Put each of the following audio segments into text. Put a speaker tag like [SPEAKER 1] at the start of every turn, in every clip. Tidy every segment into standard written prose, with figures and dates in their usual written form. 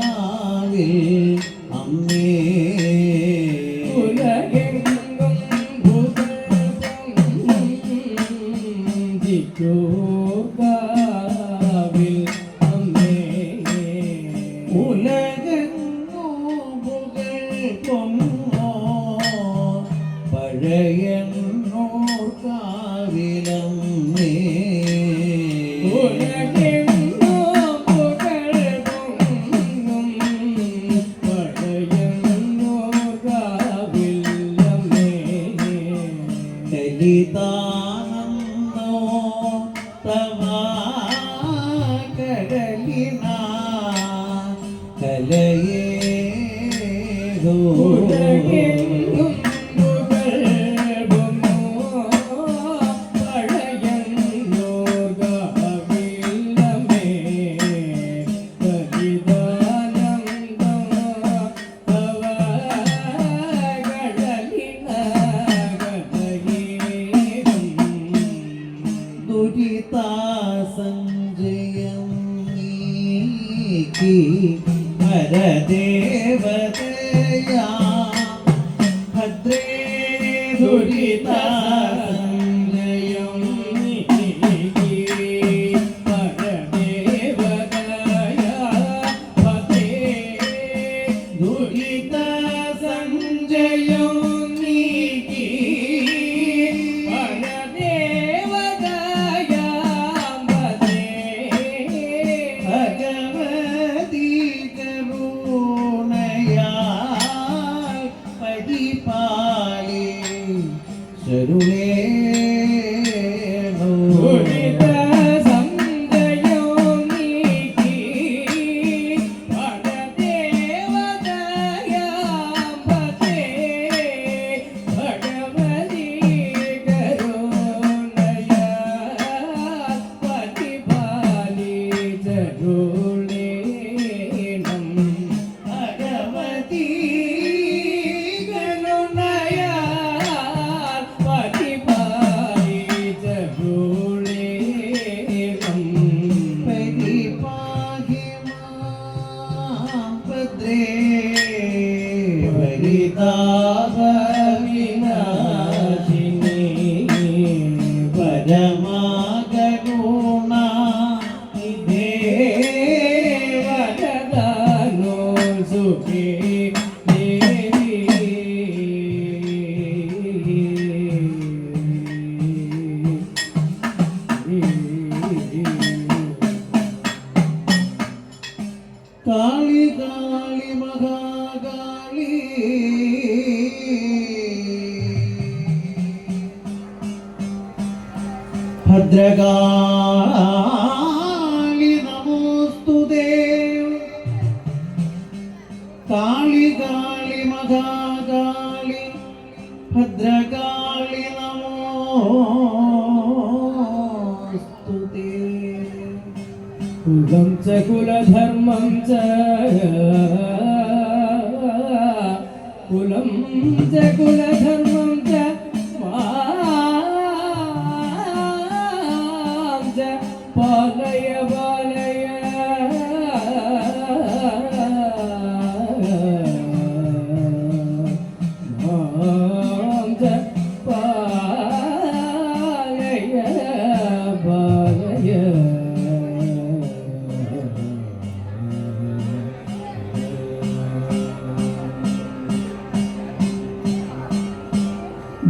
[SPEAKER 1] ചിറ്റൂർക്കാവിൽ അമ്മേ ചിറ്റൂർക്കാവിൽ അമ്മേ ഉലകെങ്ങോ പുകൾ പൊങ്ങോ പഴയന്നൂർക്കാവിലമ്മേ ലളിതാനന്ദോ തവ കടലിന കലയേ സഞ്ജയം നീക്കി ഹരദേവതയാ ഭദ്രേ ദുരിത സഞ്ജയം നീക്കി ഹരദേവതയാ ഭദ്രേ ദുരിത സഞ്ജയം നീക്കി കാളി കാളി മഹാകാളി ഭദ്രകാളി നമോസ്തുതേ കാളി കാളി മഹാകാളി ഭദ്രകാളി നമോസ്തുതേ. കുലം ച കുലധർമ്മം ച കുലം ച കുലധർമ്മം ച മാം ച പാലയ പാലയ മാം ച പാലയ പാലയ.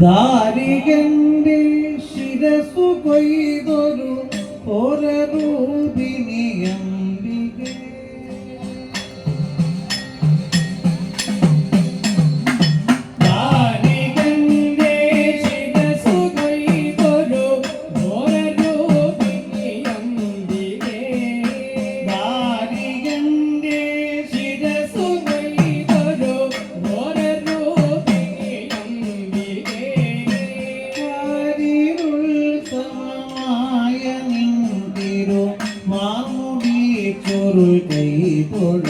[SPEAKER 1] ദാരികന്റെ ശിരസു കൊയ്തൊരു ഓരൂപിനിയംബികെ. ദാരികന്റെ ശിരസു കൊയ്തൊരു ഓരൂപിനിയംബികെ. ദാരികന്റെ ശിരസു കൊയ്തൊരു ചൊരുൾ കൈ തൊഴ.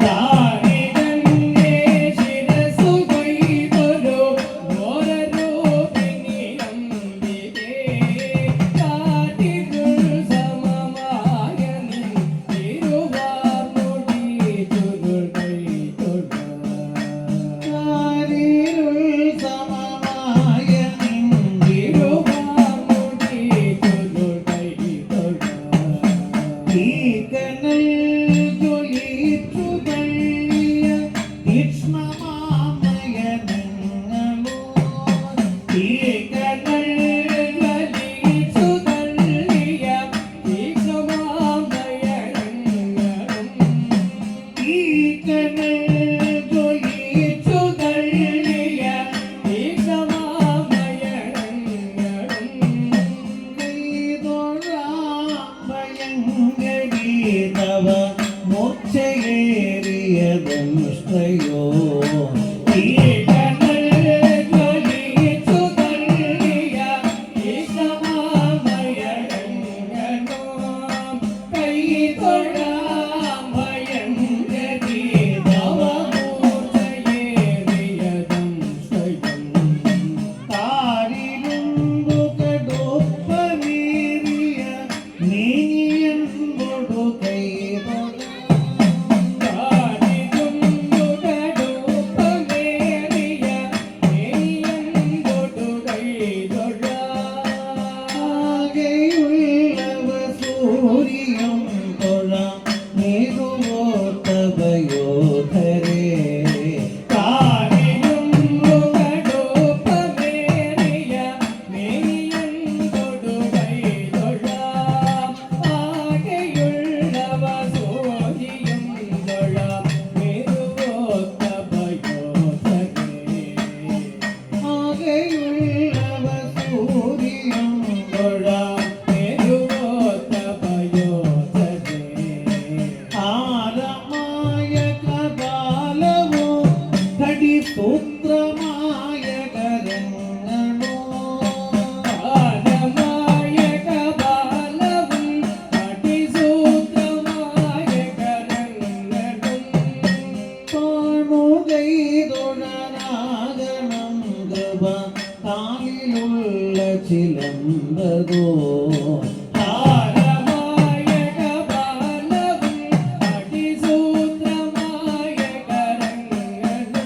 [SPEAKER 1] ദാരികന്റെ ശിരസു കൊയ്തൊരു ഘോരരൂപിണിയംബികെ. കാട്ടിരുൾ സമമായ നിൻ തിരുവാർമുടി ചൊരുൾ കൈ തൊഴ. കാട്ടിരുൾ സമമായ നിൻ തിരുവാർമുടി ചൊരുൾ കൈ തൊഴ. ഈ കനൽ ജ്വലിച്ചു തള്ളിയ തീക്ഷ്ണമാമയനങ്ങളോ. ഈ കനൽ ജ്വലിച്ചു തള്ളിയ തീക്ഷ്ണമാമയനങ്ങളും. ഈ കനൽ ജ്വലിച്ചു തള്ളിയ തീക്ഷ്ണമാമയനങ്ങളും. തവ മോക്ഷയേറിയതംശ്രയോ. ഈ കനൽ ജ്വലിച്ചു തള്ളിയ ഈശമാമയനങ്ങളും. കൈതൊഴാം ഭയങ്കരി തവ മോക്ഷയേറിയതംശ്രയം. താരിലുണ്ടു കടുപ്പമേറിയ നീനിയൻ കൈ തൊഴ. കാരിലുണ്ടു കടുപ്പമേറിയ നീനിയൻ കൈ തൊഴ. ആകെയുള്ളവ സൂര്യം തൊഴ നീതുവോത്തവയോധരേ. കാരിലുണ്ടു കടുപ്പമേറിയ നീനിയൻ കൈ തൊഴ. ആകെയുള്ളവ സൂര്യം തൊഴ നീതുവോത്തവയോധരേ. ആകെയുള്ളവ സൂര്യം തൊഴ നീതുവോത്തവയോധരേ. ആരമായ കപാലവോ ഘടിസൂത്രമായ കരങ്ങളോ. ആരമായ കപാലവും ഘടിസൂത്രമായ കരങ്ങളും. കാണുകൈതൊഴനാകണം കൃപ കാലിലുള്ള ചിലമ്പതോ. ആരമായ കപാലവും ഘടിസൂത്രമായ കരങ്ങളും.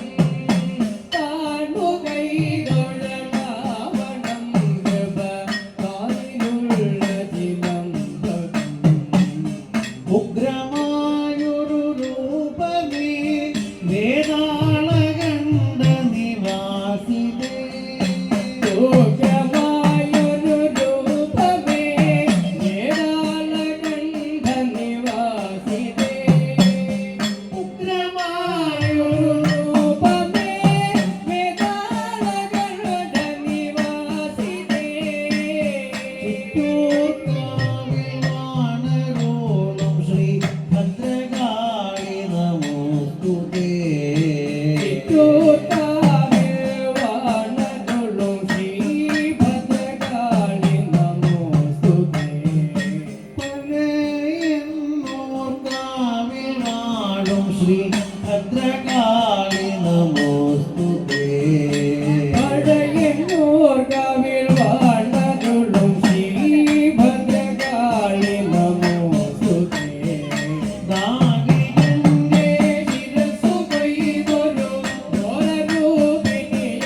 [SPEAKER 1] വാഴും ശ്രീ ഭദ്രകാളി നമോസ്തുതേ. പഴയന്നൂർ കാവിൽ വാണരുളും ശ്രീ ഭദ്രകാളി നമോസ്തുതേ. ദാരിദ്ര്യന്റെ ശിരസ്സു കൊയ്തൊരു ഘോരരൂപിണിയംബികേ,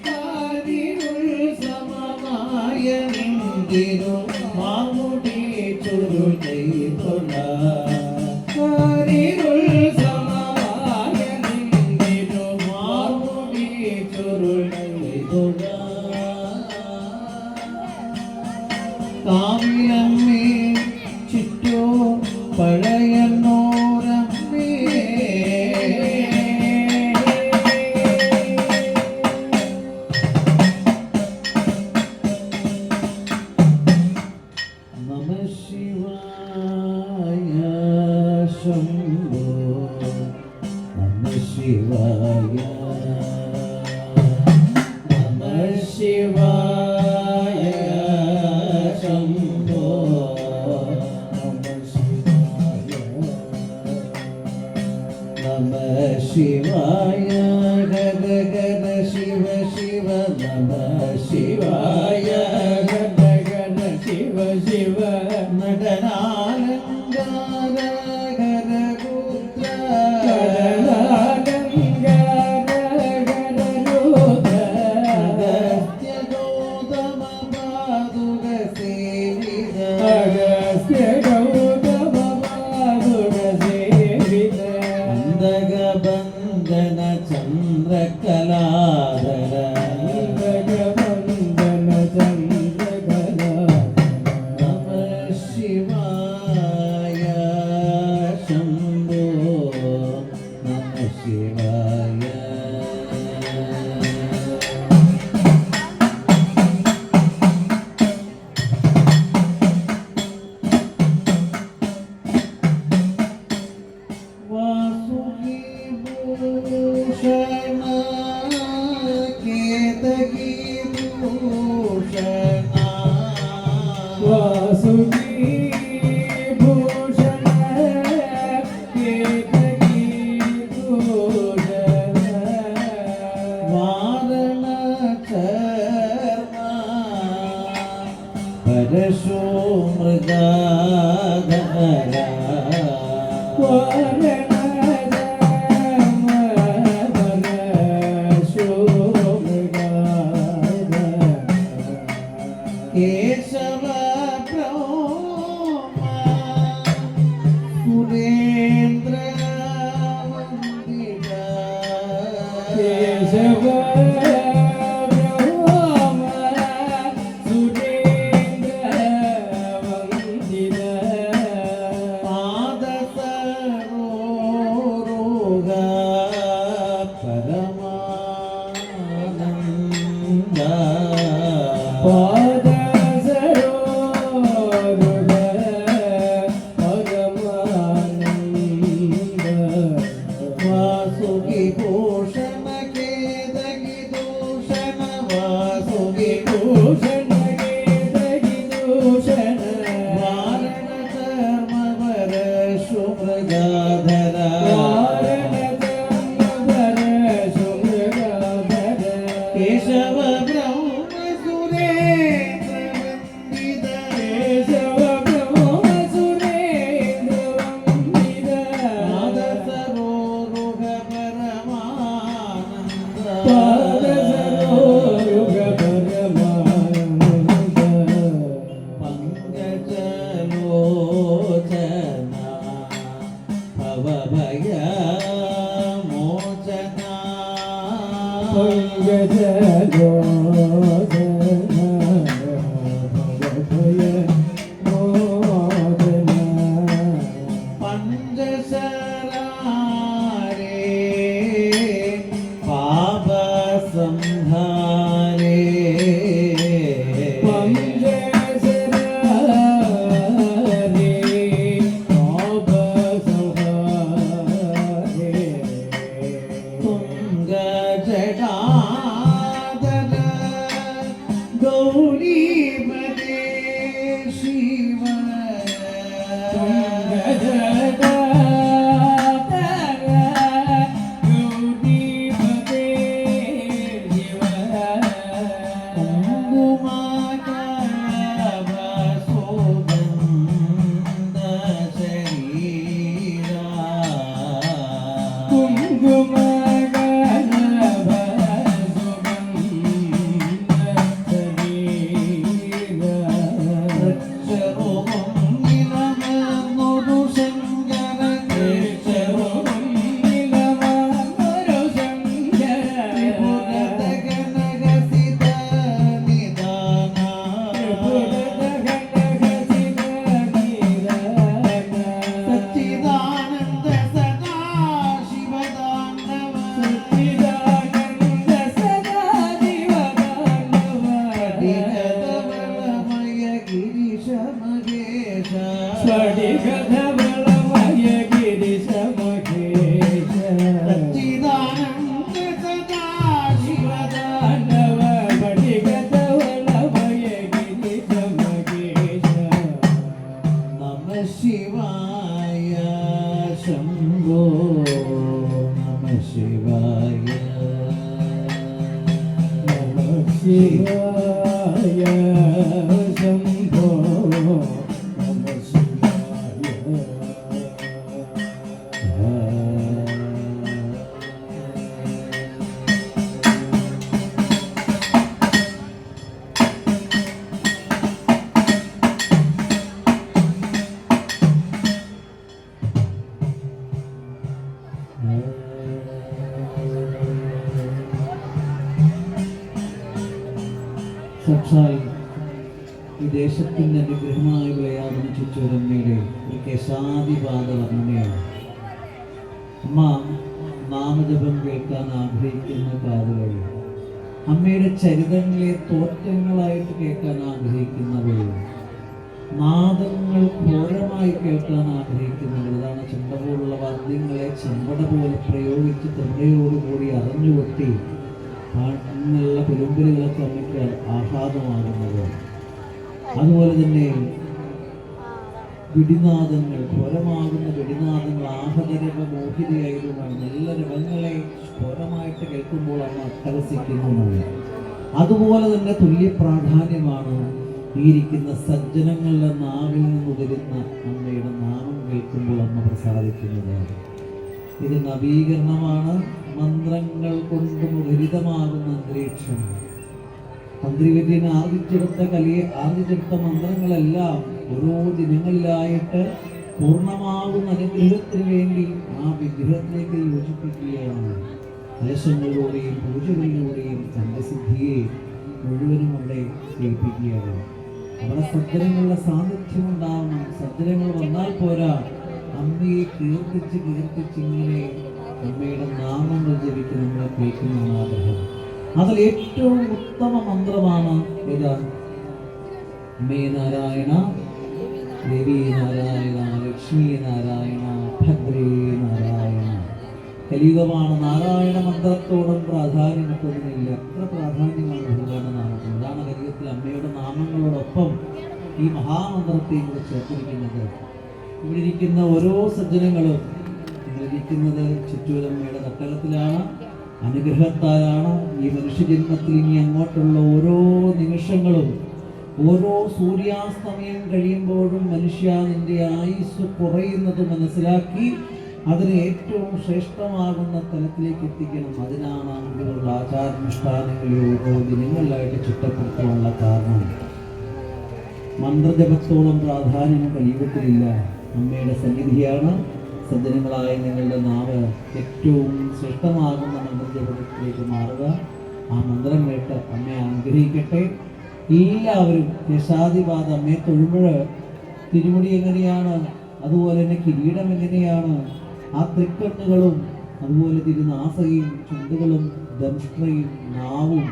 [SPEAKER 1] കാതിരുൾ സമമായ നിന്തിരു മാമുടി ചുരുൾ ചെയ്തൊള്ള. കാതിരുൾ സമമായ നിന്തിരു മാമുടി ചുരുൾ ചെയ്തൊള്ള. കാവിലമ്മേ ചുറ്റോ പഴയന്നോരമ്മേ. നമഃ ശിവായ ശംഭോ നമഃ ശിവായ. നമഃ ശിവായ ശംഭോ നമഃ ശിവായ. നമഃ ശിവായ ഗഗ ഗഗ ശിവ ശിവ. നമഃ ശിവായ ഗഗ ഗഗ ശിവ ശിവ. നടനാലങ്കാര ഗരഗോത്ര. നടനാലങ്കാര ഗരഗോത്ര. അഗസ്ത്യ ഗൗതമ പാദുക സേവിത. അഗസ്ത്യ ഗൗതമ പാദുക സേവിത. അന്തക ബന്ധന ചന്ദ്രകലാധര. അന്തക ബന്ധന ചന്ദ്രകലാധര. നമഃ ശിവായ ശംഭോ നമഃ ശിവായ. വാസുകി ഭൂഷണ കേതകി ഭൂഷണ. വാസുകി ഭൂഷണ കേതകി ഭൂഷണ. വാരണ ചർമ്മ പരശു മൃഗാധര. വാരണ ചർമ്മ പരശു മൃഗാധര. കേശവ ബ്രഹ്മ സുരേന്ദ്ര വന്ദിത. കേശവ ബ്രഹ്മ സുരേന്ദ്ര വന്ദിത. പാദസരോരുഹ പരമാനന്ദ. പാദസരോരുഹ പരമാനന്ദ. വാസുകി ഭൂഷണ കേതകി ദൂഷണ. വാസുകി ഭൂഷണ കേതകി ദൂഷണ. വാരണ ചർമ്മ പരശു മൃഗാധര. വാരണ ചർമ്മ പരശു മൃഗാധര. കേശവ ബ്രഹ്മ സുരേന്ദ്ര വന്ദിത. കേശവ ബ്രഹ്മ സുരേന്ദ്ര വന്ദിത. പാദസരോരുഹ പരമാനന്ദ. പാദസരോരുഹ പരമാനന്ദ. പങ്കജലോചന ഭവഭയ മോചന. പങ്കജലോചന ഭവഭയ മോചന. പഞ്ചശരാരേ പാപസംഹാരേ. പഞ്ചശരാരേ പാപസംഹാരേ. തുംഗജടാധര ഗൗരീപദേ ശിവ. തുംഗജടാധര ശംഭോ നമ ശിവായ ശിവായ ശംഭോ നമ ശിവായ. സാക്ഷാൽ ഈ ദേശത്തിൻ്റെ അനുഗ്രഹമായ വിളയാകുന്ന ചുറ്റുരമ്മയുടെ ഒരു കേശാദിപാത വർണ്ണനയാണ്. അമ്മ നാമജപം കേൾക്കാൻ ആഗ്രഹിക്കുന്ന കാതുകൾ, അമ്മയുടെ ചരിതങ്ങളെ തോറ്റങ്ങളായിട്ട് കേൾക്കാൻ ആഗ്രഹിക്കുന്നവർ, നാദങ്ങൾ ഘോരമായി കേൾക്കാൻ ആഗ്രഹിക്കുന്നവർ, അതാണ് ചെണ്ട പോലുള്ള വാദ്യങ്ങളെ ചെമ്പട പോലെ പ്രയോഗിച്ച് തൊണ്ടയോടുകൂടി അറിഞ്ഞുകൊട്ടി എന്നുള്ള പെരുമ്പലുകളൊക്കെ അമ്മയ്ക്ക് ആഹ്ലാദമാകുന്നത്. അതുപോലെ തന്നെ വെടിനാദങ്ങൾ, ഘോരമാകുന്ന വെടിനാദങ്ങൾ ആഹതരവ മോഹിതയായതുകൊണ്ടാണ്. നല്ല രവങ്ങളെ ഘോരമായിട്ട് കേൾക്കുമ്പോൾ അമ്മ അട്ടഹസിക്കുന്നതാണ്. അതുപോലെ തന്നെ തുല്യ പ്രാധാന്യമാണ് ഈ ഇരിക്കുന്ന സജ്ജനങ്ങളുടെ നാവിൽ നിന്നുതിരുന്ന അമ്മയുടെ നാമം കേൾക്കുമ്പോൾ അമ്മ പ്രസാദിക്കുന്നത്. ഇത് നവീകരണമാണ്. മന്ത്രങ്ങൾ കൊണ്ട് മുഖരിതമാകുന്ന അന്തരീക്ഷം. തന്ത്രിവിദ്യനെ ആർജിച്ചെടുത്ത മന്ത്രങ്ങളെല്ലാം ഓരോ ദിനങ്ങളിലായിട്ട് പൂർണ്ണമാകുന്ന അനുഗ്രഹത്തിന് വേണ്ടി ആ വിഗ്രഹത്തിലേക്ക് യോജിപ്പിക്കുകയാണ്. കലശങ്ങളിലൂടെയും പൂജകളിലൂടെയും തൻ്റെ സിദ്ധിയെ മുഴുവനും അവിടെ ഏൽപ്പിക്കുകയാണ്. അവിടെ സജ്ജനങ്ങളുടെ സാന്നിധ്യം ഉണ്ടാവണം. സജ്ജനങ്ങൾ വന്നാൽ പോരാ, അമ്മയെ കീർത്തിച്ച് ഇങ്ങനെ അമ്മയുടെ നാമങ്ങൾ ജപിച്ച് നമ്മളെ കേൾക്കുന്നതാണ് ആഗ്രഹം. അതിൽ ഏറ്റവും ഉത്തമ മന്ത്രമാണ് ഏതാ? അമ്മേ നാരായണ, ദേവി നാരായണ, ലക്ഷ്മി നാരായണ, ഭദ്രേ നാരായണ. കലിയുഗമാണ്. നാരായണ മന്ത്രത്തോടും പ്രാധാന്യം മറ്റൊന്നുമില്ല. എത്ര പ്രാധാന്യമാണ് ഭഗവാന്റെ നാമത്തിന്. അതാണ് കലിയുഗത്തിൽ അമ്മയുടെ നാമങ്ങളോടൊപ്പം ഈ മഹാമന്ത്രത്തെയും കൂടെ ചേർത്തിരിക്കുന്നത്. ഇവിടെ ഇരിക്കുന്ന ഓരോ സജ്ജനങ്ങളും ഇരിക്കുന്നത് ചിറ്റൂരമ്മയുടെ തട്ടകത്തിലാണ്, അനുഗ്രഹത്താലാണ്. ഈ മനുഷ്യജന്മത്തിൽ ഇനി അങ്ങോട്ടുള്ള ഓരോ നിമിഷങ്ങളും, ഓരോ സൂര്യാസ്തമയം കഴിയുമ്പോഴും മനുഷ്യ നിന്റെ ആയുസ് കുറയുന്നത് മനസ്സിലാക്കി അതിന് ഏറ്റവും ശ്രേഷ്ഠമാകുന്ന തലത്തിലേക്ക് എത്തിക്കണം. അതിനാണ് അങ്ങനെയുള്ള ആചാരാനുഷ്ഠാനങ്ങളെ ഓരോ ദിനങ്ങളിലായിട്ട് ചിട്ടപ്പെടുത്താനുള്ള കാരണം. മന്ത്രജപത്തോളം പ്രാധാന്യം കലിയുഗത്തിലില്ല. അമ്മയുടെ സന്നിധിയാണ്. സജ്ജനങ്ങളായ നിങ്ങളുടെ നാവ് ഏറ്റവും ശ്രേഷ്ഠമാകുന്ന മന്ത്രജപത്തിലേക്ക് മാറുക. ആ മന്ത്രം കേട്ട് അമ്മയെ അനുഗ്രഹിക്കട്ടെ. എല്ലാവരും കേശാദിപാത അമ്മയെ തൊഴുമ്പോൾ തിരുമുടി എങ്ങനെയാണ്, അതുപോലെ തന്നെ കിരീടം എങ്ങനെയാണ്, ആ തൃക്കണ്ണുകളും അതുപോലെ തിരുനാസയും ചുണ്ടുകളും ദംഷ്ട്രയും നാവും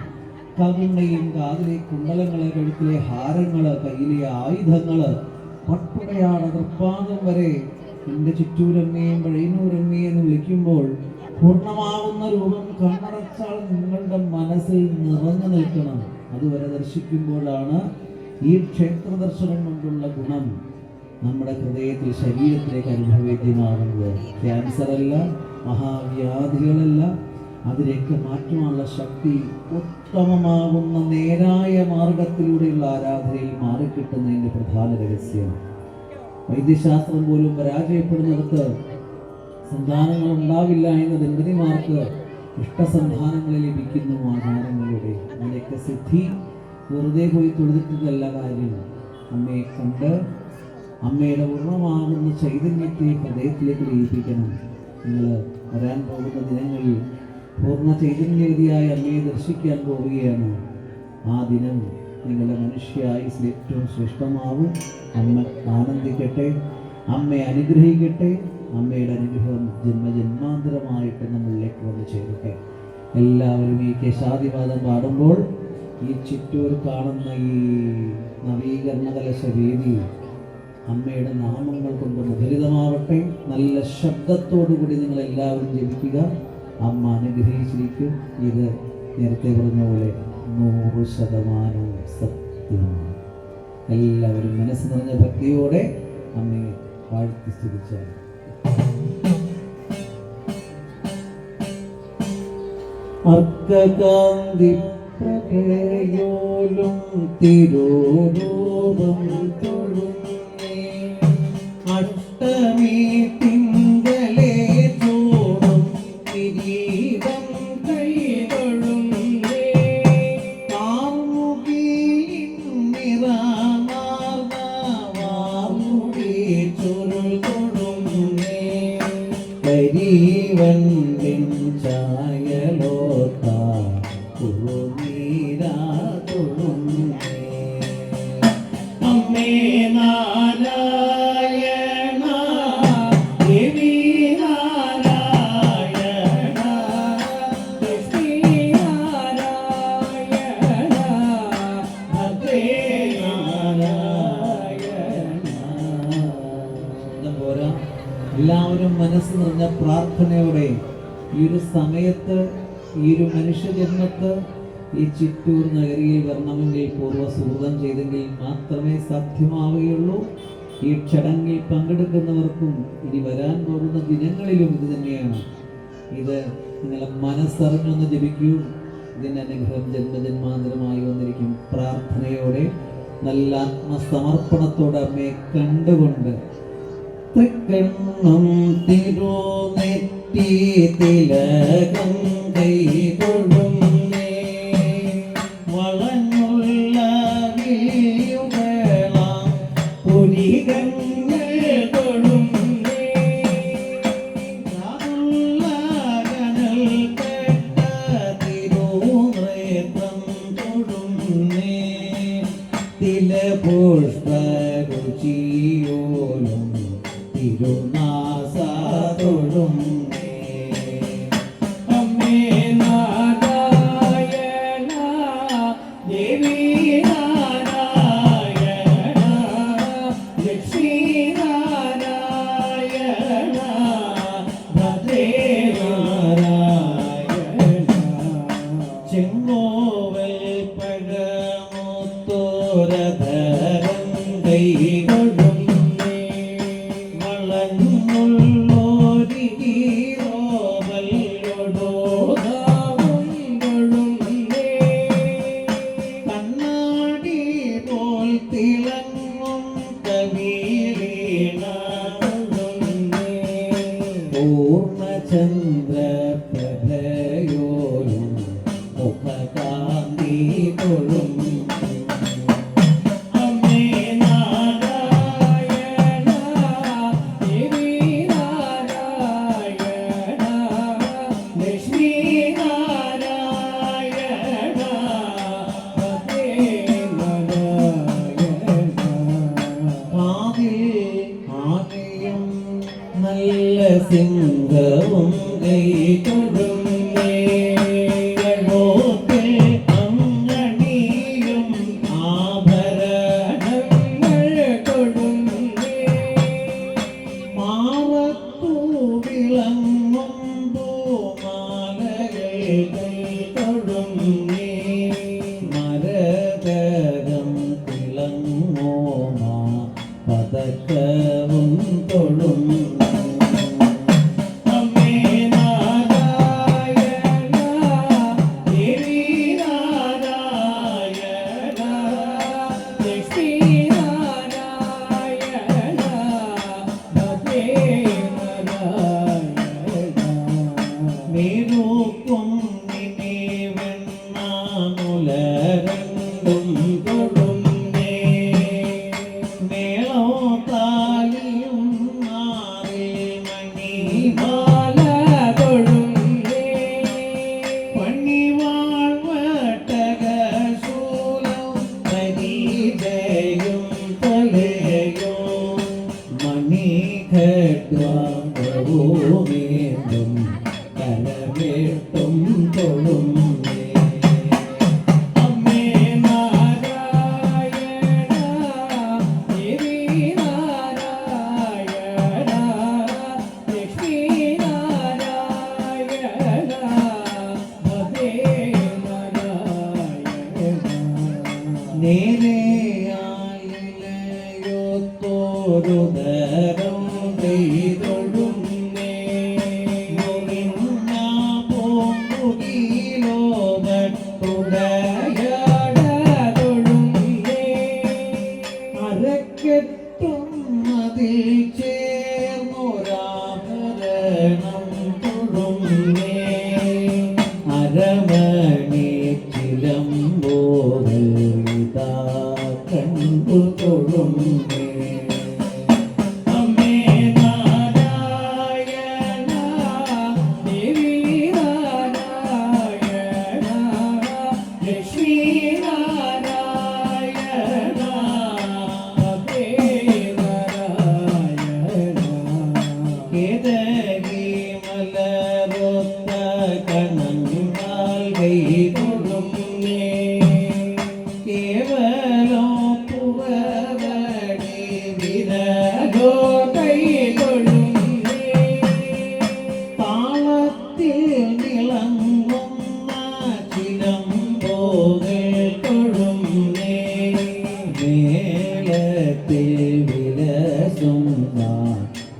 [SPEAKER 1] കകുണ്ണയും കാതിലെ കുണ്ടലങ്ങളെ, കഴുത്തിലെ ഹാരങ്ങള്, കയ്യിലെ ആയുധങ്ങള്, പട്ടുടയാണ് തൃപ്പാദം വരെ എൻ്റെ ചിറ്റൂരമ്മയും പഴയന്നൂരമ്മയും എന്ന് വിളിക്കുമ്പോൾ പൂർണ്ണമാവുന്ന രൂപം കണ്ണടച്ചാൽ നിങ്ങളുടെ മനസ്സിൽ നിറഞ്ഞു നിൽക്കണം. അതുവരെ ദർശിക്കുമ്പോഴാണ് ഈ ക്ഷേത്ര ദർശനം കൊണ്ടുള്ള ഗുണം നമ്മുടെ ഹൃദയത്തിൽ, ശരീരത്തിലേക്ക് അനുഭവേദ്യമാകുന്നത്. ക്യാൻസറല്ല, മഹാവ്യാധികളല്ല, അതിലേക്ക് മാറ്റുവാനുള്ള ശക്തി ഉത്തമമാകുന്ന നേരായ മാർഗത്തിലൂടെയുള്ള ആരാധനയിൽ മാറിക്കിട്ടുന്നതിൻ്റെ പ്രധാന രഹസ്യം. വൈദ്യശാസ്ത്രം പോലും പരാജയപ്പെടുന്നിടത്ത് സന്താനങ്ങൾ ഉണ്ടാവില്ല എന്ന ദമ്പതിമാർക്ക് ഇഷ്ടസന്താനങ്ങളെ ലഭിക്കുന്നു ആചാരങ്ങളിലൂടെ. അതിലേക്ക് സിദ്ധി വെറുതെ പോയി തൊഴുതിട്ടതല്ല കാര്യം. അമ്മയെ കണ്ട് അമ്മയുടെ പൂർണ്ണമാകുന്ന ചൈതന്യത്തെ ഹൃദയത്തിലേക്ക് ലയിപ്പിക്കണം. നിങ്ങൾ വരാൻ പോകുന്ന ദിനങ്ങളിൽ പൂർണ്ണ ചൈതന്യവതിയായ അമ്മയെ ദർശിക്കാൻ പോവുകയാണ്. ആ ദിനം നിങ്ങളുടെ മനുഷ്യായുസ്സിൽ ഏറ്റവും ശ്രേഷ്ഠമാവും. അമ്മ ആനന്ദിക്കട്ടെ, അമ്മയെ അനുഗ്രഹിക്കട്ടെ. അമ്മയുടെ അനുഗ്രഹം ജന്മജന്മാന്തരമായിട്ട് നമ്മളിലേക്ക് വന്ന് ചേരട്ടെ. എല്ലാവരും ഈ കേശാദിപാദം പാടുമ്പോൾ ഈ ചിറ്റൂർ കാണുന്ന ഈ നവീകരണ കലശവേദി അമ്മയുടെ നാമങ്ങൾ കൊണ്ട് മുഖരിതമാവട്ടെ. നല്ല ശബ്ദത്തോടുകൂടി നിങ്ങളെല്ലാവരും ജപിക്കുക. അമ്മ അനുഗ്രഹിച്ചിരിക്കും. ഇത് നേരത്തെ പറഞ്ഞ പോലെ 100% സത്യം. എല്ലാവരും മനസ്സ് നിറഞ്ഞ ഭക്തിയോടെ അമ്മയെ വാഴ്ത്തി സ്തുതിച്ചാൽ അർക്കകാന്തി പ്രഭയോലും തിരുരൂപം തൊഴുന്നേ അഷ്ടമി തിങ്കളേ ചൂടും കിരീടം കൈതൊഴുന്നേ കാർമുകിലിൻ നിറമാർന്ന വാർമുടി ചുരുൾ തൊഴുന്നേ കരിവണ്ടിൻ ചായലോത്ത കുറുനീരാ തൊഴുന്നേ
[SPEAKER 2] അമ്മേ നാരായണ ദേവി നാരായണ ലക്ഷ്മി നാരായണ ഭദ്രേ നാരായണ.
[SPEAKER 1] പോരാ, എല്ലാവരും മനസ്സ് നിറഞ്ഞ പ്രാർത്ഥനയോടെ ഈ ഒരു സമയത്ത് ഈ ഒരു മനുഷ്യജന്മത്ത് ഈ ചിറ്റൂർ നഗരിയിൽ വരണമെങ്കിൽ പൂർവ്വസുഹൃതം ചെയ്തെങ്കിൽ മാത്രമേ സാധ്യമാവുകയുള്ളൂ. ഈ ചടങ്ങിൽ പങ്കെടുക്കുന്നവർക്കും ഇനി വരാൻ പോകുന്ന ദിനങ്ങളിലും ഇത് തന്നെയാണ്. ഇത് നിങ്ങളെ മനസ്സറിഞ്ഞൊന്ന് ജപിക്കൂ. ഇതിൻ്റെ അനുഗ്രഹം ജന്മജന്മാന്തരമായി വന്നിരിക്കും. പ്രാർത്ഥനയോടെ നല്ല ആത്മസമർപ്പണത്തോടെ അമ്മയെ കണ്ടുകൊണ്ട് തൃക്കണ്ണും തിരുനെറ്റി തിലകം കൈതൊഴുന്നേ വളഞ്ഞുള്ള വിളിയുകളാം പുരികങ്ങൾ തൊഴുന്നേ ാനുള്ള കനൽ പെട്ട തിരുനേത്രം തൊഴുന്നേ തിലപുഷ്പരുചിയോലും തിരുനാസ തൊഴുന്നേ
[SPEAKER 2] അമ്മേ നാരായണ ദേവി നാരായണ ലക്ഷ്മി നാരായണ ഭദ്രേ നാരായണ.
[SPEAKER 1] ചെങ്ങോവൽ പഴമുത്തോരധരം കൈകൊടുന്നേ വളഞ്ഞുള്ളോരി ഹീറോവല്ലോടോതാവും തൊഴുന്നേ കണ്ണാടി പോൽ തിളങ്ങും കവിളീണ തൊഴുന്നേ പൂർണ്ണചന്ദ്ര പ്രഭയോലും മുഖകാന്തി തൊഴുന്നേ
[SPEAKER 2] അമ്മേ നാരായണ ദേവി നാരായണ ലക്ഷ്മി നാരായണ ഭദ്രേ നാരായണ.
[SPEAKER 1] കാതിൽ ആനയും നല്ല സിംഹവും കൈതൊഴുന്നേ കഴോത്തിൽ അങ്കണിയും ആഭരണങ്ങൾ തൊഴുന്നേ മാറത്തു വിളങ്ങും പൂമാലകൾ കൈതൊഴുന്നേ മരകരം തിളങ്ങോമാ പതക്കവും തൊഴുന്നേ
[SPEAKER 2] അമ്മേ നാരായണ ദേവി നാരായണ ലക്ഷ്മി നാരായണ ഭദ്രേ നാരായണ.
[SPEAKER 1] മലരൊത്ത കണങ്ങൾ കൈതൊടുന്നേ കേവലോ പുറവടി വിരകോ
[SPEAKER 2] കൈതൊഴുന്നേ
[SPEAKER 1] താളത്തിൽ നിളങ്ങുന്ന ചിലമ്പോകൾ തൊഴുന്നേ മേളത്തിൽ വിലസുന്ന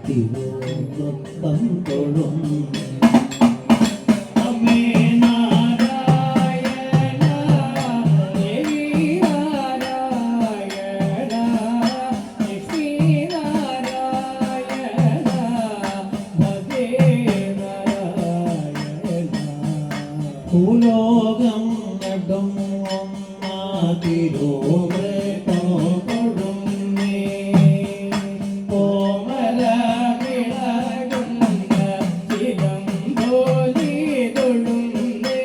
[SPEAKER 1] തിരുവൃത്തം തൊഴുന്നേ
[SPEAKER 2] അമ്മേ നാരായണ ദേവി നാരായണ ലക്ഷ്മി നാരായണ ഭഗേ നാരായണ
[SPEAKER 1] ഭൂലോകം നടും തിരുമൃതം തൊഴുന്നേ
[SPEAKER 2] കോമല വിളകുന്ന ചിലമ്പോലി തൊഴുന്നേ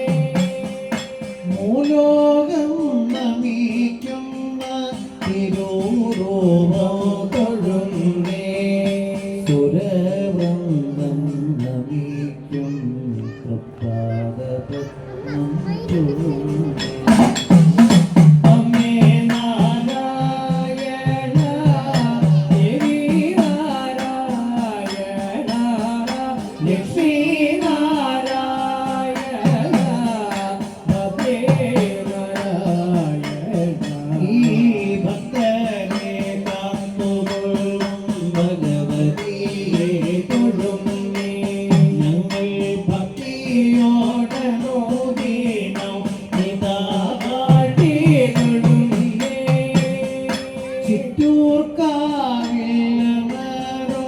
[SPEAKER 1] ഭൂലോകം നമിക്കുന്ന തിരുരൂപം തൊഴുന്നേ സുരവൃന്ദം നമിക്കും തൃപ്പാദപത്മം തൊഴുന്നേ
[SPEAKER 2] അമ്മേ നാരായണ ദേവി നാരായണ ലക്ഷ്മി നാരായണ ഭഗേ നാരായണ
[SPEAKER 1] ഈ ഭക്തനെ കാത്തുകൊള്ളും ഭഗവതിയെ തൊഴുന്നേ ഞങ്ങൾ ഭക്തിയോടെ നോദിനം ഇതാ
[SPEAKER 2] പാട്ടി തൊഴുന്നേ
[SPEAKER 1] ചിറ്റൂർക്കാവിലമരോ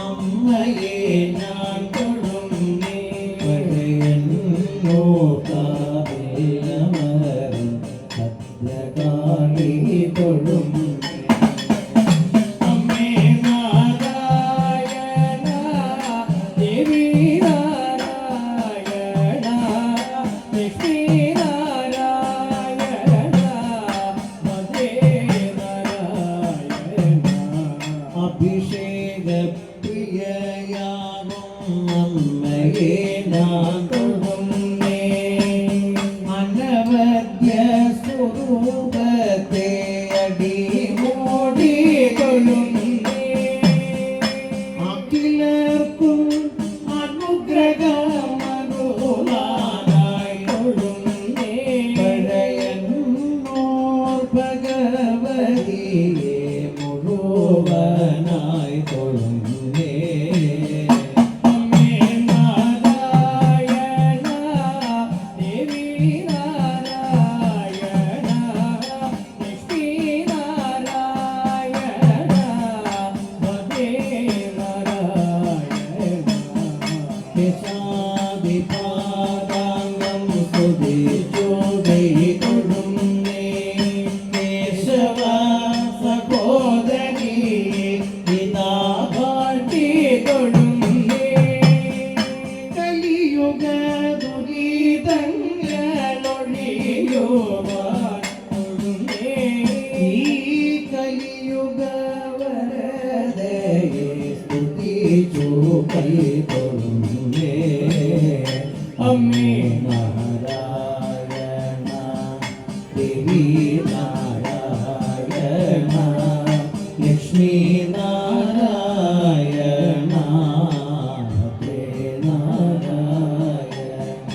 [SPEAKER 1] അമ്മയെ ഞാൻ തൊഴുന്നേ പഴയന്നോർക്കാവിലമരം ഭദ്രകാളി തൊഴുന്നേ
[SPEAKER 2] അമ്മേ നാരായണ ദേവി നാരായണ ലക്ഷ്മി നാരായണ ഭഗേ നാരായണ
[SPEAKER 1] അഭിഷേക പ്രിയയാകും അമ്മയെ ഞാൻ തൊഴുന്നേ അനവദ്യ സ്വരൂപത്തെ അടിമോടി
[SPEAKER 2] തൊഴുന്നേ
[SPEAKER 1] അഖിലർക്കും അനുഗ്രഹമരുളാനായി
[SPEAKER 2] തൊഴുന്നേ
[SPEAKER 1] പഴയന്നോർ ഭഗവതിയെ മുഴുവനായി തൊഴുന്നേ
[SPEAKER 2] അമ്മേ നാരായണ ദേവി നാരായണ ലക്ഷ്മി നാരായണ ഭഗേ നാരായണ
[SPEAKER 1] കേശാദിപാദാംഗം സ്തുതിച്ചോദൈ തൊഴുന്നേ കേശവ സഹോദരി ഇതാ
[SPEAKER 2] പാട്ടി തൊഴുന്നേ
[SPEAKER 1] കലിയുഗ
[SPEAKER 2] ദുരിതങ്ങളൊഴിയുവാൻ തൊഴുന്നേ
[SPEAKER 1] ഈ കലിയുഗ വരദയെ സ്തുതിച്ചു കൈ തൊഴുന്നേ
[SPEAKER 2] അമ്മേ
[SPEAKER 1] നാരായണ ദേവി നാരായണ ലക്ഷ്മി നാരായണ ഭദ്രേ നാരായണ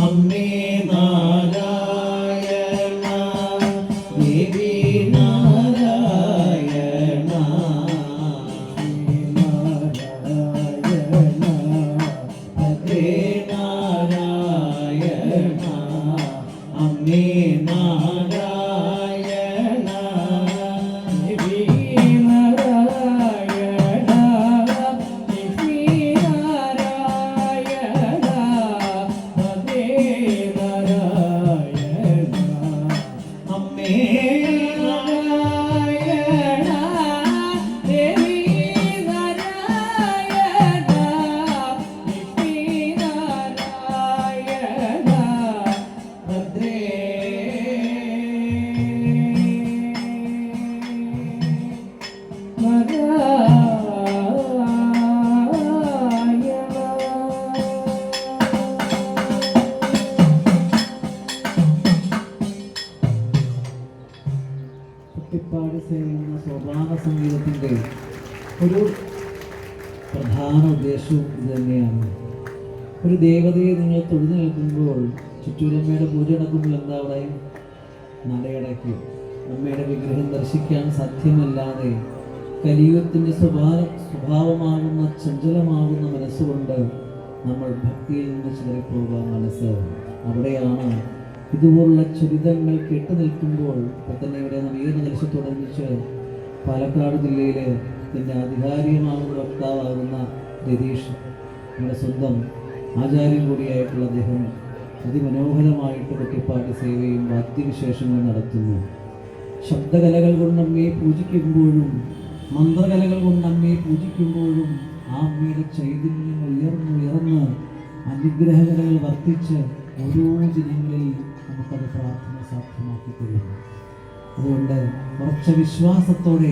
[SPEAKER 1] അമ്മേ നാരായണ ദേവി നാരായണ ലക്ഷ്മി നാരായണ ഭദ്രേ നാരായണ സത്സംഗത്തിൻ്റെ ഒരു പ്രധാന ഉദ്ദേശവും ഇത് തന്നെയാണ്. ഒരു ദേവതയെ നിങ്ങൾ തൊഴുതു നിൽക്കുമ്പോൾ, ചുറ്റൂരമ്മയുടെ പൂജ നടക്കുമ്പോൾ എന്താ പറയും? നടയടയ്ക്കും. അമ്മയുടെ വിഗ്രഹം ദർശിക്കാൻ സാധ്യമല്ലാതെ കലിയുഗത്തിൻ്റെ സ്വഭാവമാകുന്ന ചഞ്ചലമാകുന്ന മനസ്സുകൊണ്ട് നമ്മൾ ഭക്തിയിൽ നിന്ന് ചിതറിപ്പോകാൻ മനസ്സ്. അവിടെയാണ് ഇതുപോലുള്ള ചരിതങ്ങൾ കേട്ടു നിൽക്കുമ്പോൾ ഇപ്പം തന്നെ ഇവിടെ നവീകരണ കലശത്തോടനുബന്ധിച്ച് പാലക്കാട് ജില്ലയിൽ ഇതിൻ്റെ ആധികാരികമാകുന്ന വക്താവാകുന്ന രതീഷ്, നമ്മുടെ സ്വന്തം ആചാര്യം കൂടിയായിട്ടുള്ള അദ്ദേഹം അതിമനോഹരമായിട്ട് കുട്ടിപ്പാട്ട് സേവയും വാദ്യവിശേഷങ്ങളും നടത്തുന്നു. ശബ്ദകലകൾ കൊണ്ട് അമ്മയെ പൂജിക്കുമ്പോഴും മന്ത്രകലകൾ കൊണ്ട് അമ്മയെ പൂജിക്കുമ്പോഴും ആ അമ്മയുടെ ചൈതന്യം ഉയർന്നുയർന്ന് അനുഗ്രഹകലകൾ വർദ്ധിച്ച് ഓരോ ദിനങ്ങളിൽ നമുക്കത് പ്രാർത്ഥന സാധ്യമാക്കി തരുന്നു. അതുകൊണ്ട് ഉറച്ച വിശ്വാസത്തോടെ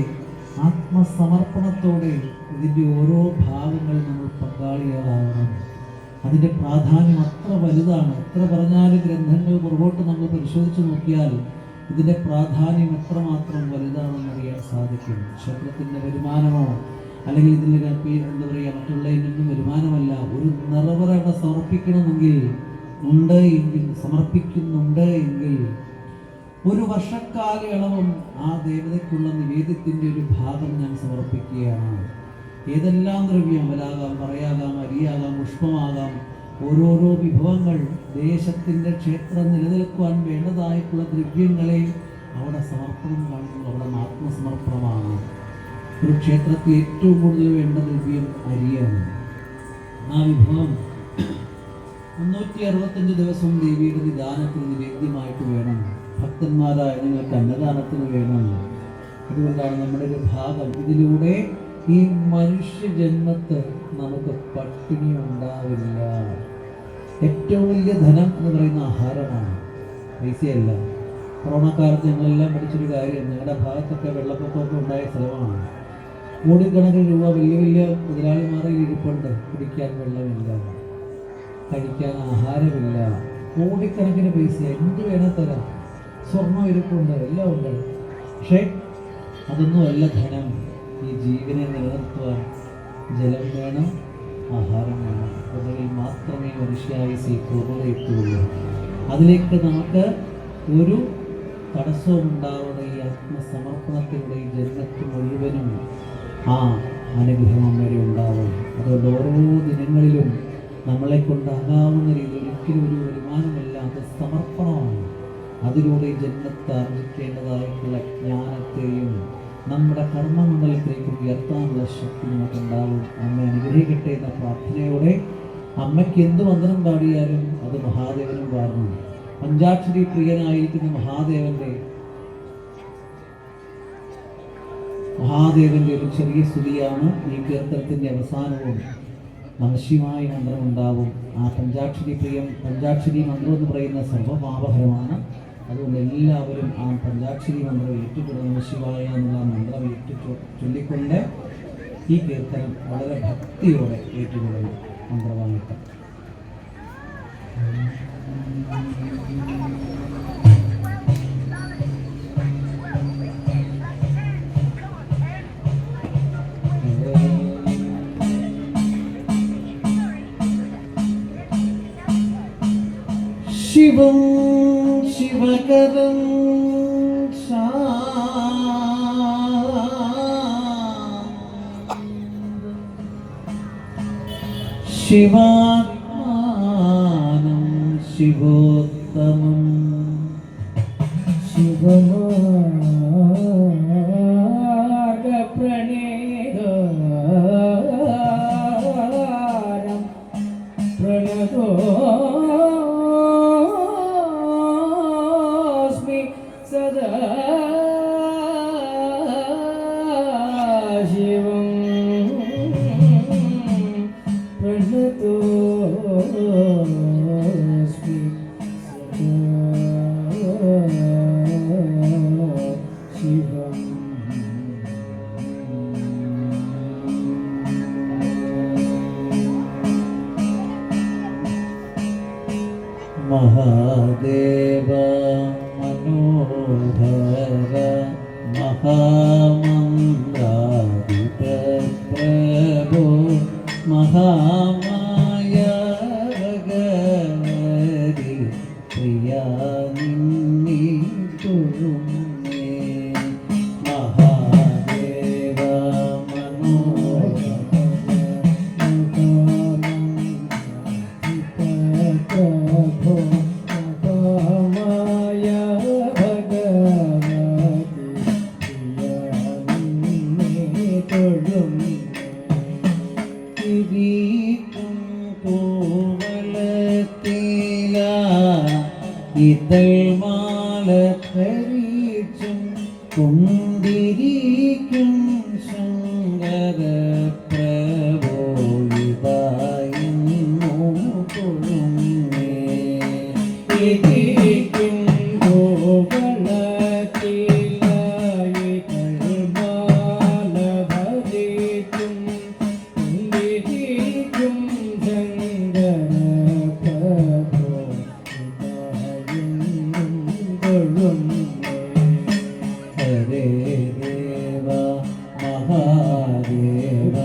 [SPEAKER 1] ആത്മസമർപ്പണത്തോടെ ഇതിൻ്റെ ഓരോ ഭാഗങ്ങൾ നമ്മൾ പങ്കാളികളാകണം. അതിൻ്റെ പ്രാധാന്യം അത്ര വലുതാണ്. എത്ര പറഞ്ഞാലും ഗ്രന്ഥങ്ങൾ പുറകോട്ട് നമ്മൾ പരിശോധിച്ച് നോക്കിയാൽ ഇതിൻ്റെ പ്രാധാന്യം എത്രമാത്രം വലുതാണെന്നറിയാൻ സാധിക്കും. ക്ഷേത്രത്തിൻ്റെ വരുമാനമോ അല്ലെങ്കിൽ ഇതിൻ്റെ എന്താ പറയുക മറ്റുള്ളതിനൊന്നും വരുമാനമല്ല. ഒരു നിറവറ സമർപ്പിക്കണമെങ്കിൽ സമർപ്പിക്കുന്നുണ്ട് എങ്കിൽ ഒരു വർഷക്കാലയളവും ആ ദേവതയ്ക്കുള്ള നിവേദ്യത്തിൻ്റെ ഒരു ഭാഗം ഞാൻ സമർപ്പിക്കുകയാണ്. ഏതെല്ലാം ദ്രവ്യം, അവലാകാം, പറയാകാം, അരിയാകാം, പുഷ്പമാകാം, ഓരോരോ വിഭവങ്ങൾ ദേശത്തിൻ്റെ ക്ഷേത്രം നിലനിൽക്കുവാൻ വേണ്ടതായിട്ടുള്ള ദ്രവ്യങ്ങളെ അവിടെ സമർപ്പണം കാണുന്നത് അവിടെ ആത്മസമർപ്പണമാണ്. ഒരു ക്ഷേത്രത്തിൽ ഏറ്റവും കൂടുതൽ വേണ്ട ദ്രവ്യം അരിയാണ്. ആ വിഭവം 365 ദിവസവും ദേവിയുടെ നിദാനത്തിന് നിവേദ്യമായിട്ട് വേണം. ഭക്തന്മാരായ നിങ്ങൾക്ക് അന്നദാനത്തിന് വേണം. അതുകൊണ്ടാണ് നമ്മുടെ ഒരു ഭാഗം ഇതിലൂടെ ഈ മനുഷ്യജന്മത്ത് നമുക്ക് പട്ടിണി ഉണ്ടാവില്ല. ഏറ്റവും വലിയ ധനം എന്ന് പറയുന്ന ആഹാരമാണ്, പൈസയല്ല. കൊറോണക്കാലത്ത് ഞങ്ങളെല്ലാം പഠിച്ചൊരു കാര്യം, ഞങ്ങളുടെ ഭാഗത്തൊക്കെ വെള്ളപ്പൊക്കമൊക്കെ ഉണ്ടായ സ്ഥലമാണ്. കോടിക്കണക്കിന് രൂപ വലിയ വലിയ മുതലാളിമാരിൽ ഇരിപ്പുണ്ട്. കുടിക്കാൻ വെള്ളമില്ല, കഴിക്കാൻ ആഹാരമില്ല, കോടിക്കണക്കിന് പൈസ എന്ത് വേണം തരാം. സ്വർണ്ണം ഇരിപ്പുണ്ട്, എല്ലാം ഉണ്ട്. പക്ഷേ അതൊന്നുമല്ല ധനം. ഈ ജീവനെ നിലനിർത്തുവാൻ ജലം വേണം, ആഹാരം വേണം. അതിൽ മാത്രമേ മനുഷ്യായുസ് പൂർണ്ണതയെത്തുകയുള്ളൂ. അതിലേക്ക് നമുക്ക് ഒരു തടസ്സവും ഉണ്ടാവാതെ ഈ ആത്മസമർപ്പണത്തിലൂടെ ഈ ജന്മത്തിൽ മുഴുവനും ആ അനുഗ്രഹം അമ്മയുടെ ഉണ്ടാവും. അതുകൊണ്ട് ഓരോ ദിനങ്ങളിലും നമ്മളെ കൊണ്ടാകാവുന്ന രീതിയിൽ ഒരിക്കലും ഒരു വരുമാനമില്ലാത്ത സമർപ്പണമാണ്. അതിലൂടെ ഈ ജന്മത്തെ ആർജിക്കേണ്ടതായിട്ടുള്ള ജ്ഞാനത്തെയും നമ്മുടെ കർമ്മമണ്ഡലത്തിലേക്ക് ഉയർത്താനുള്ള ശക്തി നമുക്കുണ്ടാവും. അമ്മ അനുഗ്രഹിക്കട്ടെ എന്ന പ്രാർത്ഥനയോടെ അമ്മയ്ക്ക് എന്ത് വന്ദനം പാടിയാലും അത് മഹാദേവനും പാടുന്നു. പഞ്ചാക്ഷരി പ്രിയനായിരിക്കുന്ന മഹാദേവന്റെ ഒരു ചെറിയ സ്തുതിയാണ് ഈ കീർത്തനത്തിൻ്റെ അവസാനവും. നമശിവായ മന്ത്രം ഉണ്ടാവും. ആ പഞ്ചാക്ഷരി മന്ത്രം എന്ന് പറയുന്ന സർവപാപഹരമാണ്. അതുകൊണ്ട് എല്ലാവരും ആ പഞ്ചാക്ഷരി മന്ത്രം ഏറ്റുകൊള്ളുന്ന നമശിവായ എന്നുള്ള മന്ത്രം ചൊല്ലിക്കൊണ്ട് ഈ കീർത്തനം വളരെ ഭക്തിയോടെ ഏറ്റുകൊള്ളുന്ന മന്ത്രമായിട്ട്. ശിവം ശിവകരം ശിവാത്മാനം ശിവോത്തമം
[SPEAKER 2] ശിവമാർഗപ്രണേദം പ്രണതോസ്മി സദാ ശിവം പ്രണതോസ്മി ശിവം.
[SPEAKER 1] മഹാദേവ മനോഹര മഹാമന്ത്രാ മഹാമായ ഭഗവതി പ്രിയ നിന്നെ തൊഴുന്നേ മഹാദേവ ഇതൾ മാല പരീക്ഷും കൊണ്ടിരിക്കും ശങ്കര പ്രഭോയിതായിരുന്നു കൊള്ളുന്നേ ഇരിക്കും ഗോകുലത്തിലായി കൽമാല ഭരിക്കും കൊണ്ടിരിക്കും ശങ്കര ഹരേ ദേവ മഹാദേവ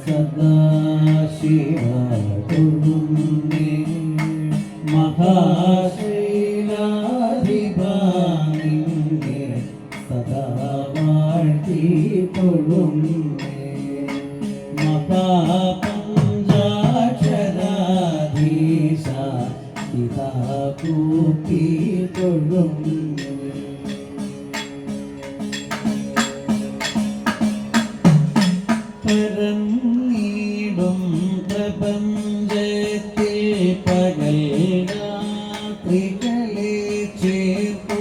[SPEAKER 1] സദാശിവ ഗുരുമേ മഹാശൈലാധിപാനിന്നെ സദാ വാഴ്ത്തി തൊഴുന്നേ മഹാപഞ്ചാക്ഷരാധീശ ഇതാ കൂപ്പി തൊഴുന്നേ പരന്നീടും പ്രപഞ്ചത്തിൽ പകൽ രാത്രികളെ ചേർക്കു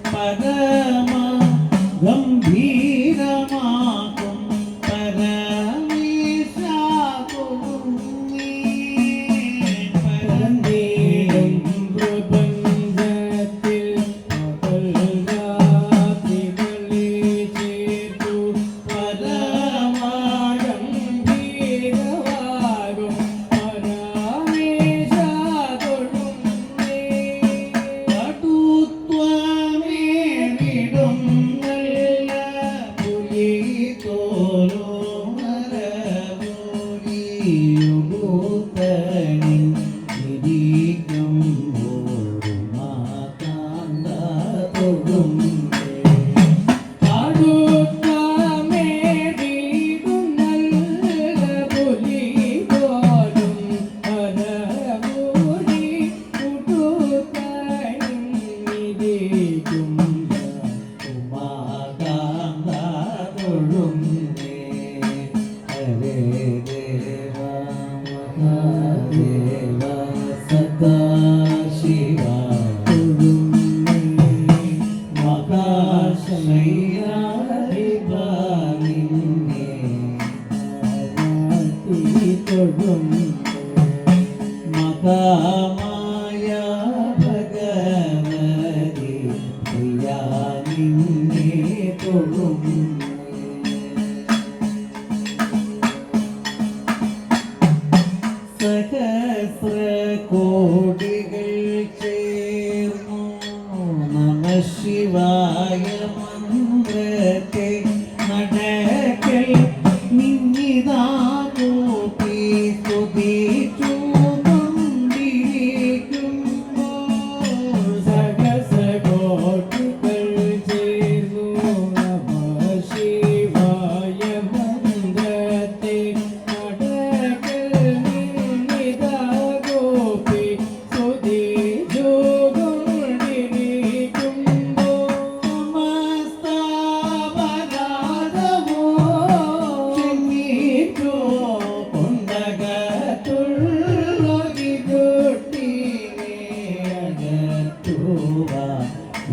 [SPEAKER 1] പരമ ഗംഭീരമാക്കും പരമേശ കൊള്ളുന്നേ പരന്നീടും പ്രപഞ്ചത്തിൽ പകൽ രാത്രികളെ ചേർക്കു മഹാമായ ഭഗവതി പ്രിയ നിന്നെ തൊഴുന്നേ സഹസ്ര കോടികൾ ചേർന്നു നമഃശിവായ മന്ത്രത്തെ നടക്കൽ നിന്നിതാ കൂപ്പി സ്തുതിച്ചു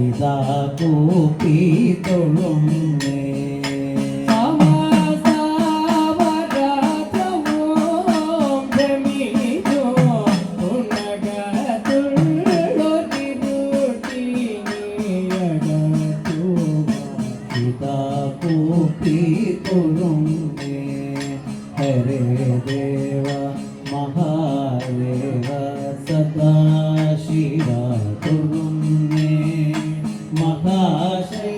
[SPEAKER 1] ഇതാ കൂപ്പി തൊഴുന്നേ ഇതാ കൂപ്പി തൊഴുന്നേ ഹരേ ദേവ മഹാദേവ സദാശിവ തൊഴുന്നേ മഹാശൈ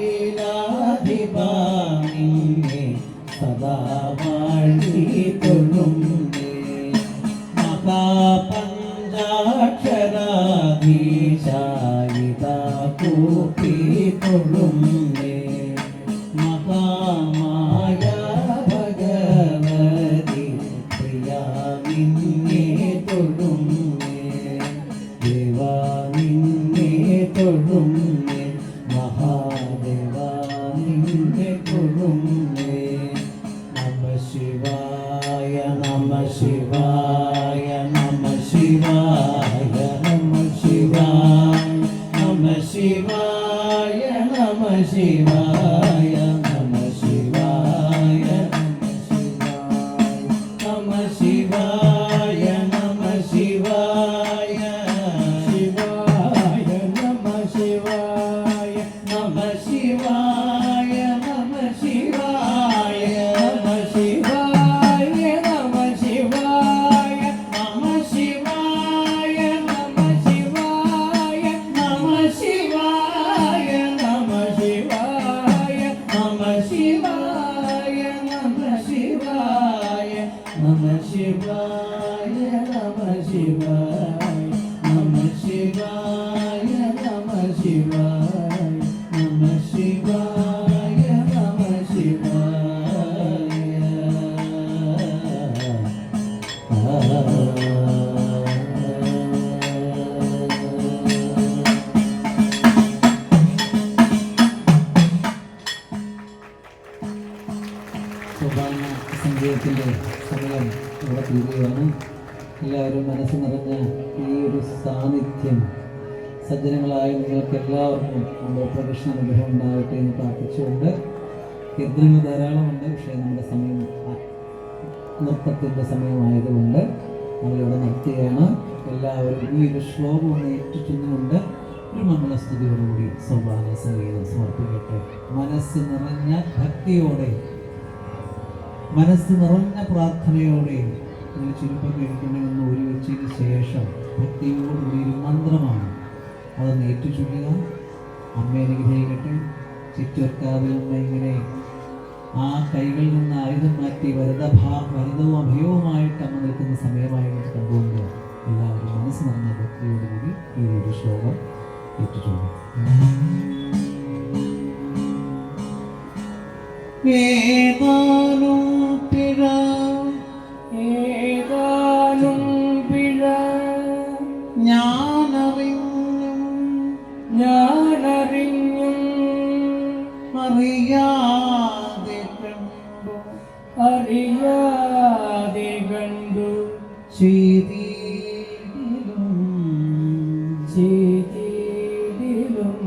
[SPEAKER 1] മഹാപഞ്ചാക്ഷരാധീശായിതാ കൂപ്പി തൊഴുന്നേ മഹാമായ ഭഗവതി പ്രിയ നിന്നെ തൊഴുന്നേ ദേവ നിന്നെ തൊഴുന്നേ മഹാദേവ നിന്നെ തൊഴുന്നേ നമ ശിവായ നമ ശിവായ നമ ശിവായ നമ ശിവായ നമ ശിവായ നമ ശിവായ നമ ശിവായ നമ ശിവായ നമ ശിവായ ശിവായ നമ ശിവായ നമ ശിവായ നമ ശിവായ നമ ശിവായ നമ ശിവായ നമ ശിവായ നമ ശിവായ നമ ശിവായ നമ ശിവായ നമ ശിവായ നമ ശിവായ നമ ശിവായ നമ ശിവായ നമ ശിവായ നമ ശിവായ നമ ശിവായ നമ സോപാന സംഗീതത്തിൻ്റെ സമയം ഇവിടെ തീരുകയാണ്. എല്ലാവരും മനസ്സ് നിറഞ്ഞ ഈ ഒരു സാന്നിധ്യം സജ്ജനങ്ങളായ നിങ്ങൾക്ക് എല്ലാവർക്കും പ്രദക്ഷിണ അനുഗ്രഹം ഉണ്ടാകട്ടെ എന്ന് പ്രാർത്ഥിച്ചുകൊണ്ട് കീർത്തനങ്ങൾ ധാരാളമുണ്ട്. പക്ഷേ നമ്മുടെ സമയം നൃത്തത്തിൻ്റെ സമയമായതുകൊണ്ട് നമ്മളിവിടെ നിർത്തുകയാണ്. എല്ലാവരും ഈ ഒരു ശ്ലോകം ഒന്ന് ഏറ്റുചൊന്നുകൊണ്ട് ഒരു മംഗളസ്തുതിയോടുകൂടി സോപാന സംഗീതം സമർപ്പിക്കട്ടെ. മനസ്സ് നിറഞ്ഞ ഭക്തിയോടെ, മനസ്സ് നിറഞ്ഞ പ്രാർത്ഥനയോടെ നിങ്ങൾ ചുരുക്കം കേൾക്കണമെന്ന് ഒരു വെച്ചതിന് ശേഷം ഭക്തിയോടുകൂടി ഒരു മന്ത്രമാണ്, അതൊന്ന് ഏറ്റുചൊല്ലുക. അമ്മ അനുഗ്രഹിക്കട്ടെ. ചുറ്റുവെക്കാവിലമ്മ ഇങ്ങനെ ആ കൈകളിൽ നിന്ന് ആയുധം മാറ്റി വരദവും അഭയവുമായിട്ട് അമ്മ നിൽക്കുന്ന സമയമായിട്ട് കണ്ടുകൊണ്ട് എല്ലാവരും മനസ്സ് നിറഞ്ഞ ഭക്തിയോടുകൂടി ഈ ഒരു ശ്ലോകം ഏറ്റുചൊല്ലും. ഏതാനും പിഴ
[SPEAKER 2] ഏതാനും പിഴ
[SPEAKER 1] ഞാനറിഞ്ഞും
[SPEAKER 2] ഞാനറിഞ്ഞും
[SPEAKER 1] അറിയാതെ കണ്ടു
[SPEAKER 2] അറിയാതെ കണ്ടു
[SPEAKER 1] ചെയ്തിടും
[SPEAKER 2] ചെയ്തിടും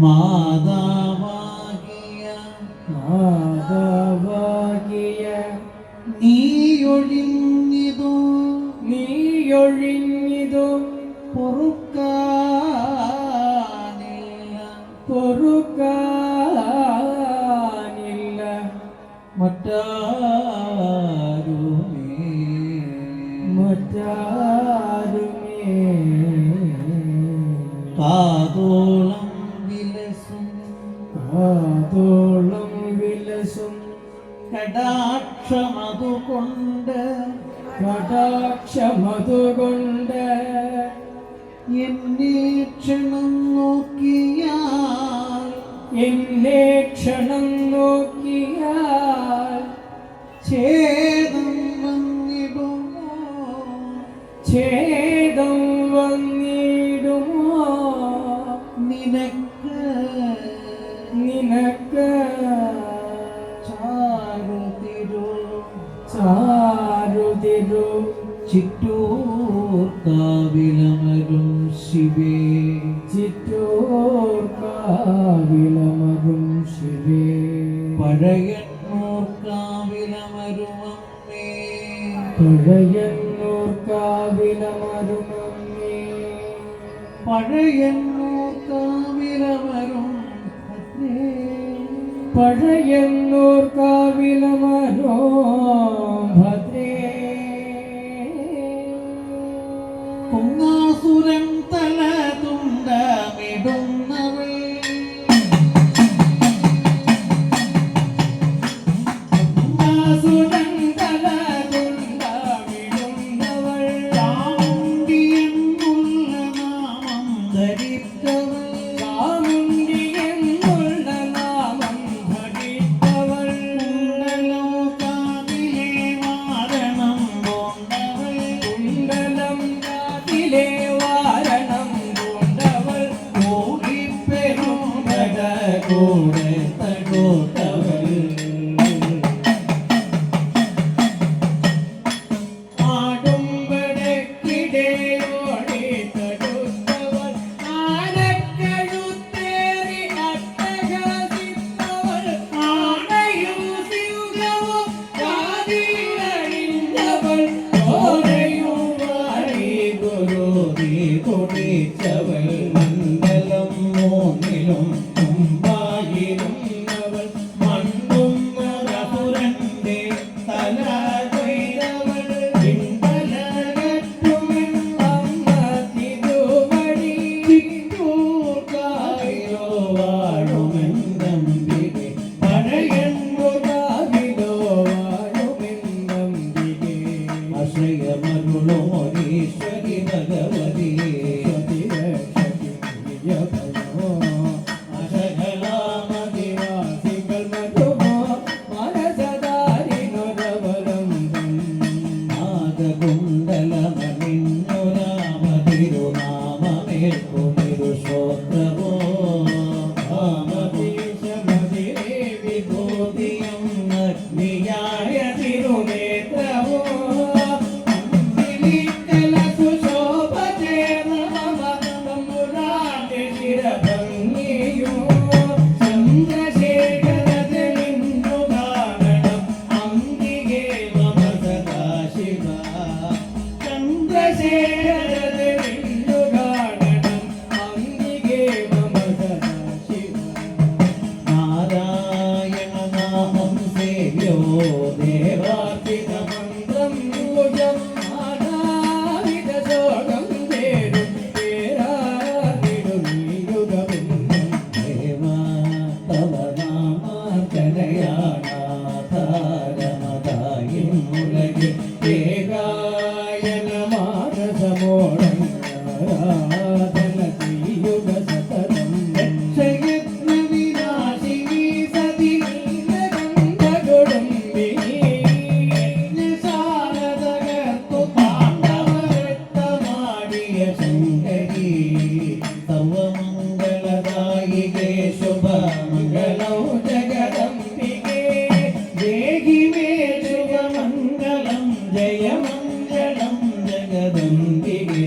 [SPEAKER 1] മാതാവാകിയ
[SPEAKER 2] മാതാവാകിയ
[SPEAKER 1] നീയൊഴിഞ്ഞിതോ
[SPEAKER 2] നീയൊഴിഞ്ഞിതു
[SPEAKER 1] പൊറുക്കാനില്ല
[SPEAKER 2] പൊറുക്കാനില്ല
[SPEAKER 1] മറ്റാരുമേ
[SPEAKER 2] മറ്റാരുമേ
[SPEAKER 1] കാതോളം വിലസും
[SPEAKER 2] കാതോളം വിലസും
[SPEAKER 1] കടാക്ഷമതുകൊണ്ട്
[SPEAKER 2] കടാക്ഷമതുകൊണ്ട്
[SPEAKER 1] എന്നെ ക്ഷണം നോക്കിയാൽ
[SPEAKER 2] എന്നെ ക്ഷണം നോക്കിയാൽ
[SPEAKER 1] ഛേദം വന്നിടുമോ
[SPEAKER 2] ഛേദം വന്നിടുമോ
[SPEAKER 1] നിനക്ക്
[SPEAKER 2] നിനക്ക്
[SPEAKER 1] ചാരുതിരു
[SPEAKER 2] ചാരുതിരു
[SPEAKER 1] ചിറ്റൂർ കാവിലമരും ശിവേ
[SPEAKER 2] ചിറ്റൂർ കാവിലമരും ശിവേ
[SPEAKER 1] പഴയന്നൂർ കാവിലമരുമമ്മേ
[SPEAKER 2] പഴയന്നൂർ കാവിലമരുമമ്മേ
[SPEAKER 1] പഴയന്നൂർ കാവിലമരും ഭദ്രേ
[SPEAKER 2] പഴയന്നൂർ കാവിലമരോ ഭദ്രേ
[SPEAKER 1] കുങ്ങാസുരൻ തല തുണ്ടമിടുന്നവൾ
[SPEAKER 2] കുങ്ങാസുരൻ തല തുണ്ടമിടുന്നവൾ
[SPEAKER 1] ഉദിച്ചവൾ മണ്ഡലം മൂന്നിലും മുമ്പായിരുന്നവൾ മണ്ണും മധുരന്റെ തല കൊയ്തവൾ പിണ്ടലകറ്റുമെൻ അമ്മ തിരുവടി ചിറ്റൂർക്കാവിലോ വാഴുമെൻ നമ്പികെ പഴയന്നൂർക്കാവിലോ വാഴുമെൻ നമ്പികെ ആശ്രയമരുളുമൊരീശ്വരി ഭഗവതി
[SPEAKER 2] അശകലാമതിവാസികൾ മധുമോ മനസദാരിനൊരവലംബം
[SPEAKER 1] നാഗകുണ്ടലമണിഞ്ഞൊരാമതിരുനാമമേൽക്കുമിരു ശ്രോത്രവോ
[SPEAKER 2] ആമതീശമതിരേ
[SPEAKER 1] വിഭൂതിയും അഗ്നിയായ
[SPEAKER 2] തിരുനേത്രവോ
[SPEAKER 1] നാരായണ നാമം സേവ്യോ ദേവാർപ്പിത
[SPEAKER 2] മന്ത്രം പൂജം ആനാവിധ ശോകം തേരും പേരാടിടുമീയുഗബിന്ദം
[SPEAKER 1] ദേവ തവ നാമാർച്ചനയാണാധാരമതായും ഉലകിൽ
[SPEAKER 2] ഏകായന മാനസമോടം ആരാധന ചെയ്യുക സതതം
[SPEAKER 1] ക്ഷയത്ന വിനാശിനി സതി
[SPEAKER 2] നീലകണ്ഠകുടുംബിനി
[SPEAKER 1] ശാരദകർത്തു പാണ്ഡവരക്തമാടിയ ശങ്കരി സർവമംഗളദായികേ ശുഭമംഗളോ ജഗദംബികേ ദേഹി മേ ശുഭമംഗളം ജയമംഗളം ജഗദംബികേ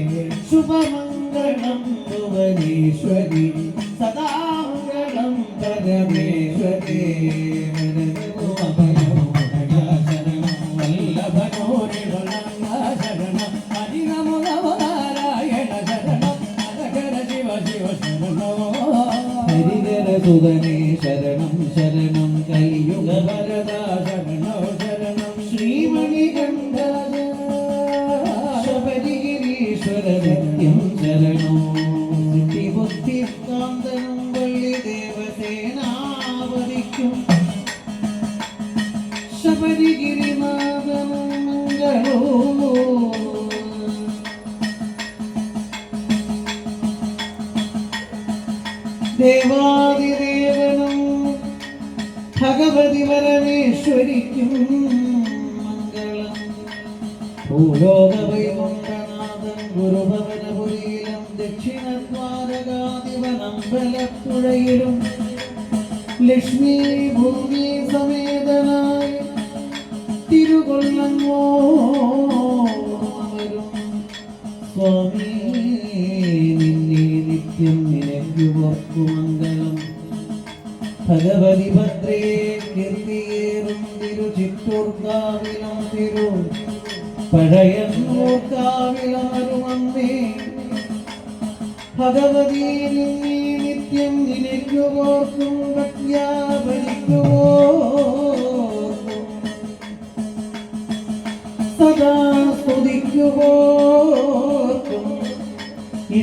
[SPEAKER 1] ശുഭമംഗളം ഭുവനേശ്വരി സദാമംഗളം പരമേശ്വരി ഹരിഹരസുതനേ ശരണം ശരണം കലിയുഗ വരദാ ശരണോ ശരണം ശ്രീമണികണ്ഠ ശബരിഗിരീശ്വര നിത്യം ശരണോ സിദ്ധിബുദ്ധികാന്തനം വള്ളി ദേവസേനാവതിക്കും ശബരിഗിരിനാഥനം മംഗളോ ദേവാദിദേവനും ഭഗവതി പരമേശ്വരിക്കും മംഗളം ഭൂലോകവൈകുണ്ഠനാഥൻ ഗുരുഭവനപുരിയിലും ദക്ഷിണദ്വാരകാധിപനമ്പലപ്പുഴയിലും ലക്ഷ്മി ഭൂമി സമേതനായി തിരുകൊള്ളങ്ങോ അവരും സ്വാമി നിന്നെ നിത്യം നിനക്കുമംഗളം ഭഗവതി ഭദ്രേ കീർത്തിയേറും തിരു ചിറ്റൂർക്കാവിലും തിരു പഴയന്നൂർക്കാവിലാരുമന്നേ ഭഗവതി നിന്നെ നിത്യം നിനക്കുമോർക്കും ഭക്യാപരിക്കുമോർക്കും സദാ സ്തുതിക്കുമോർക്കും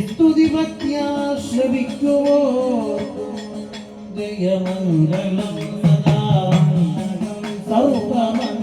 [SPEAKER 1] സ്തുതി ഭക്യാ ശ്രവിക്കുമോർക്കും ജയമംഗളം സദാ സർവമംഗളം